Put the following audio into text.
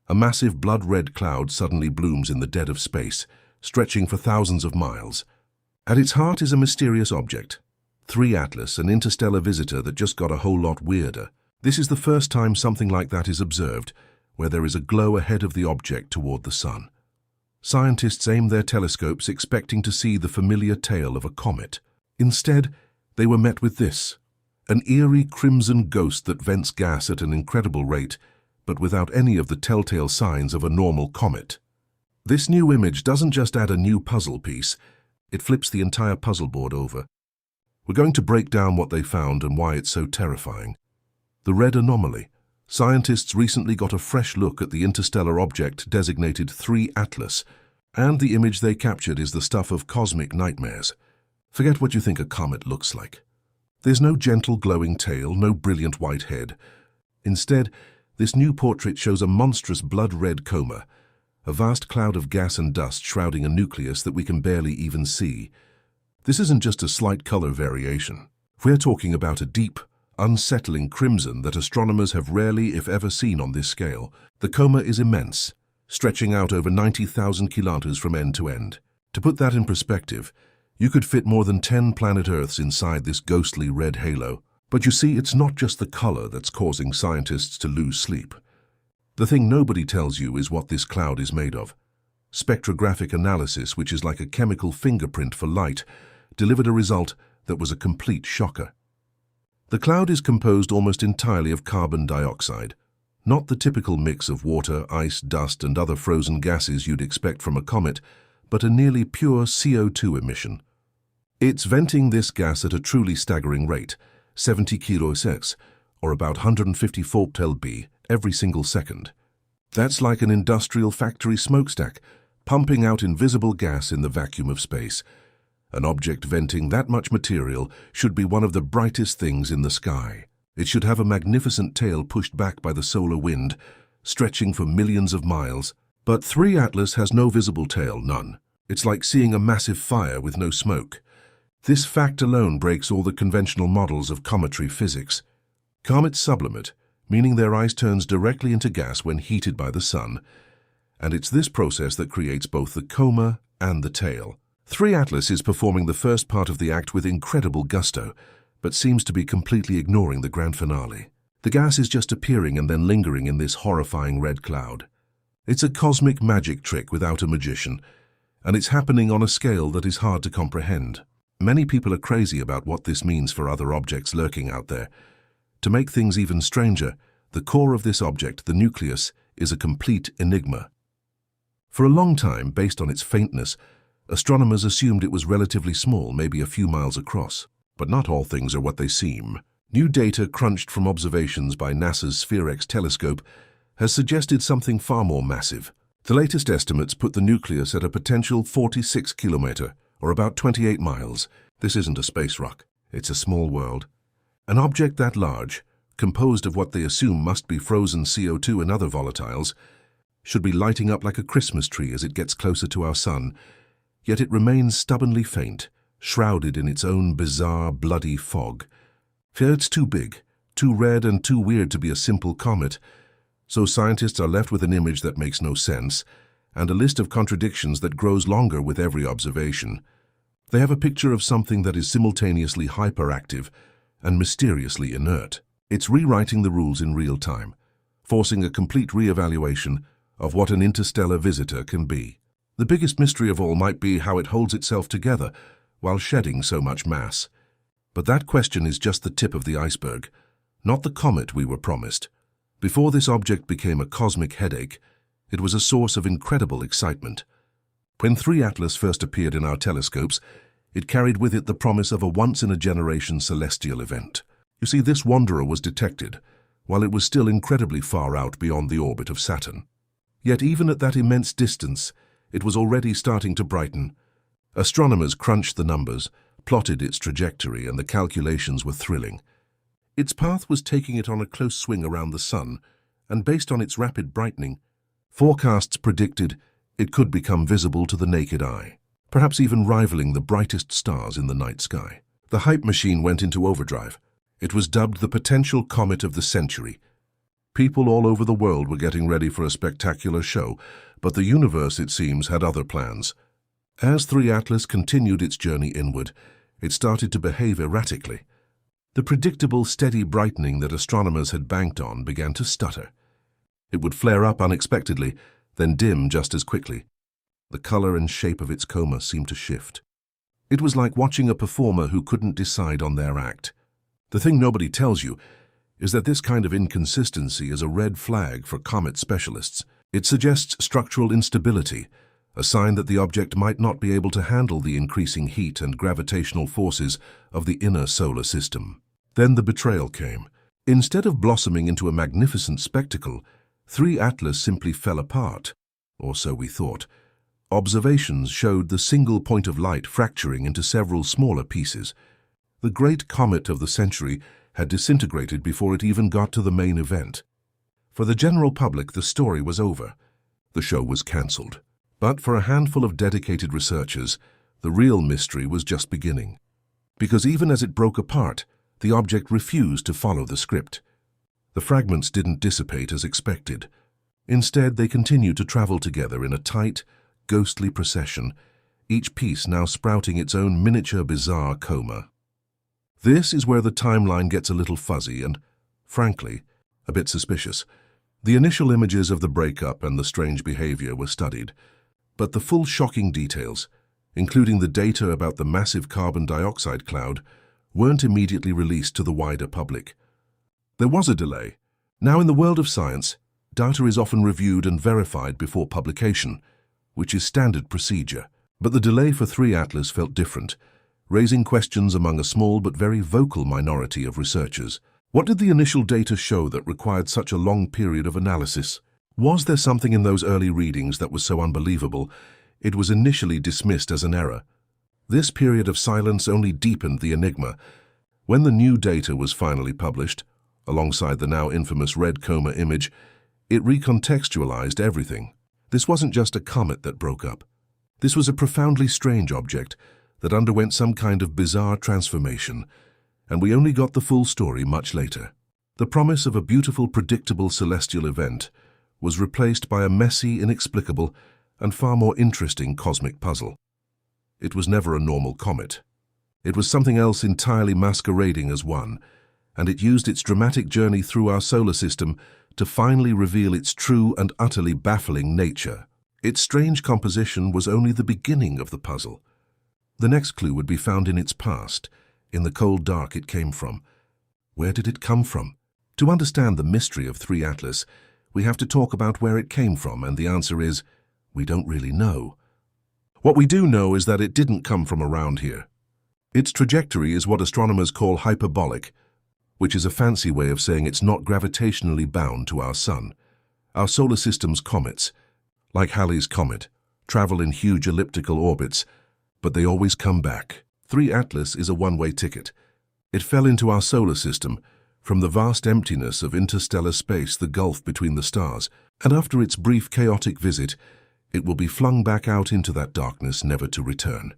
A massive blood-red cloud suddenly blooms in the dead of space, stretching for thousands of miles. At its heart is a mysterious object. 3 Atlas, an interstellar visitor that just got a whole lot weirder. This is the first time something like that is observed, where there is a glow ahead of the object toward the sun. Scientists aim their telescopes expecting to see the familiar tail of a comet. Instead, they were met with this, an eerie crimson ghost that vents gas at an incredible rate, but without any of the telltale signs of a normal comet. This new image doesn't just add a new puzzle piece, it flips the entire puzzle board over. We're going to break down what they found and why it's so terrifying. The red anomaly. Scientists recently got a fresh look at the interstellar object designated 3 Atlas, and the image they captured is the stuff of cosmic nightmares. Forget what you think a comet looks like. There's no gentle glowing tail, no brilliant white head. Instead, this new portrait shows a monstrous blood-red coma, a vast cloud of gas and dust shrouding a nucleus that we can barely even see. This isn't just a slight color variation. We're talking about a deep, unsettling crimson that astronomers have rarely, if ever, seen on this scale. The coma is immense, stretching out over 90,000 kilometers from end to end. To put that in perspective, you could fit more than 10 planet Earths inside this ghostly red halo. But you see, it's not just the color that's causing scientists to lose sleep. The thing nobody tells you is what this cloud is made of. Spectrographic analysis, which is like a chemical fingerprint for light, delivered a result that was a complete shocker. The cloud is composed almost entirely of carbon dioxide, not the typical mix of water, ice, dust, and other frozen gases you'd expect from a comet, but a nearly pure CO2 emission. It's venting this gas at a truly staggering rate, 70 kS, or about 154 lb, every single second. That's like an industrial factory smokestack, pumping out invisible gas in the vacuum of space. An object venting that much material should be one of the brightest things in the sky. It should have a magnificent tail pushed back by the solar wind, stretching for millions of miles. But 3 Atlas has no visible tail, none. It's like seeing a massive fire with no smoke. This fact alone breaks all the conventional models of cometary physics. Comets sublimate, meaning their ice turns directly into gas when heated by the sun. And it's this process that creates both the coma and the tail. 3 Atlas is performing the first part of the act with incredible gusto, but seems to be completely ignoring the grand finale. The gas is just appearing and then lingering in this horrifying red cloud. It's a cosmic magic trick without a magician, and it's happening on a scale that is hard to comprehend. Many people are crazy about what this means for other objects lurking out there. To make things even stranger, the core of this object, the nucleus, is a complete enigma. For a long time, based on its faintness, astronomers assumed it was relatively small, maybe a few miles across. But not all things are what they seem. New data crunched from observations by NASA's SPHEREx telescope has suggested something far more massive. The latest estimates put the nucleus at a potential 46 kilometer, or about 28 miles. This isn't a space rock, it's a small world. An object that large, composed of what they assume must be frozen CO2 and other volatiles, should be lighting up like a Christmas tree as it gets closer to our sun, yet it remains stubbornly faint, shrouded in its own bizarre, bloody fog. It's too big, too red and too weird to be a simple comet, so scientists are left with an image that makes no sense, and a list of contradictions that grows longer with every observation. They have a picture of something that is simultaneously hyperactive and mysteriously inert. It's rewriting the rules in real time, forcing a complete re-evaluation of what an interstellar visitor can be. The biggest mystery of all might be how it holds itself together while shedding so much mass. But that question is just the tip of the iceberg, not the comet we were promised. Before this object became a cosmic headache, it was a source of incredible excitement. When 3 Atlas first appeared in our telescopes, it carried with it the promise of a once-in-a-generation celestial event. You see, this wanderer was detected, while it was still incredibly far out beyond the orbit of Saturn. Yet even at that immense distance, it was already starting to brighten. Astronomers crunched the numbers, plotted its trajectory, and the calculations were thrilling. Its path was taking it on a close swing around the sun, and based on its rapid brightening, forecasts predicted it could become visible to the naked eye, perhaps even rivaling the brightest stars in the night sky. The hype machine went into overdrive. It was dubbed the potential comet of the century. People all over the world were getting ready for a spectacular show, but the universe, it seems, had other plans. As 3 Atlas continued its journey inward, it started to behave erratically. The predictable, steady brightening that astronomers had banked on began to stutter. It would flare up unexpectedly, then dim just as quickly. The color and shape of its coma seemed to shift. It was like watching a performer who couldn't decide on their act. The thing nobody tells you is that this kind of inconsistency is a red flag for comet specialists. It suggests structural instability, a sign that the object might not be able to handle the increasing heat and gravitational forces of the inner solar system. Then the betrayal came. Instead of blossoming into a magnificent spectacle, 3 Atlas simply fell apart, or so we thought. Observations showed the single point of light fracturing into several smaller pieces. The great comet of the century had disintegrated before it even got to the main event. For the general public, the story was over. The show was cancelled. But for a handful of dedicated researchers, the real mystery was just beginning. Because even as it broke apart, the object refused to follow the script. The fragments didn't dissipate as expected. Instead, they continued to travel together in a tight, ghostly procession, each piece now sprouting its own miniature bizarre coma. This is where the timeline gets a little fuzzy and, frankly, a bit suspicious. The initial images of the breakup and the strange behavior were studied, but the full shocking details, including the data about the massive carbon dioxide cloud, weren't immediately released to the wider public. There was a delay. Now, in the world of science, data is often reviewed and verified before publication, which is standard procedure. But the delay for 3 Atlas felt different, raising questions among a small but very vocal minority of researchers. What did the initial data show that required such a long period of analysis? Was there something in those early readings that was so unbelievable, it was initially dismissed as an error? This period of silence only deepened the enigma. When the new data was finally published, alongside the now infamous red coma image, it recontextualized everything. This wasn't just a comet that broke up. This was a profoundly strange object that underwent some kind of bizarre transformation, and we only got the full story much later. The promise of a beautiful, predictable celestial event was replaced by a messy, inexplicable, and far more interesting cosmic puzzle. It was never a normal comet. It was something else entirely masquerading as one, and it used its dramatic journey through our solar system to finally reveal its true and utterly baffling nature. Its strange composition was only the beginning of the puzzle. The next clue would be found in its past, in the cold dark it came from. Where did it come from? To understand the mystery of 3 Atlas, we have to talk about where it came from, and the answer is, we don't really know. What we do know is that it didn't come from around here. Its trajectory is what astronomers call hyperbolic, which is a fancy way of saying it's not gravitationally bound to our sun. Our solar system's comets, like Halley's Comet, travel in huge elliptical orbits, but they always come back. 3 Atlas is a one-way ticket. It fell into our solar system, from the vast emptiness of interstellar space, the gulf between the stars, and after its brief chaotic visit, it will be flung back out into that darkness, never to return.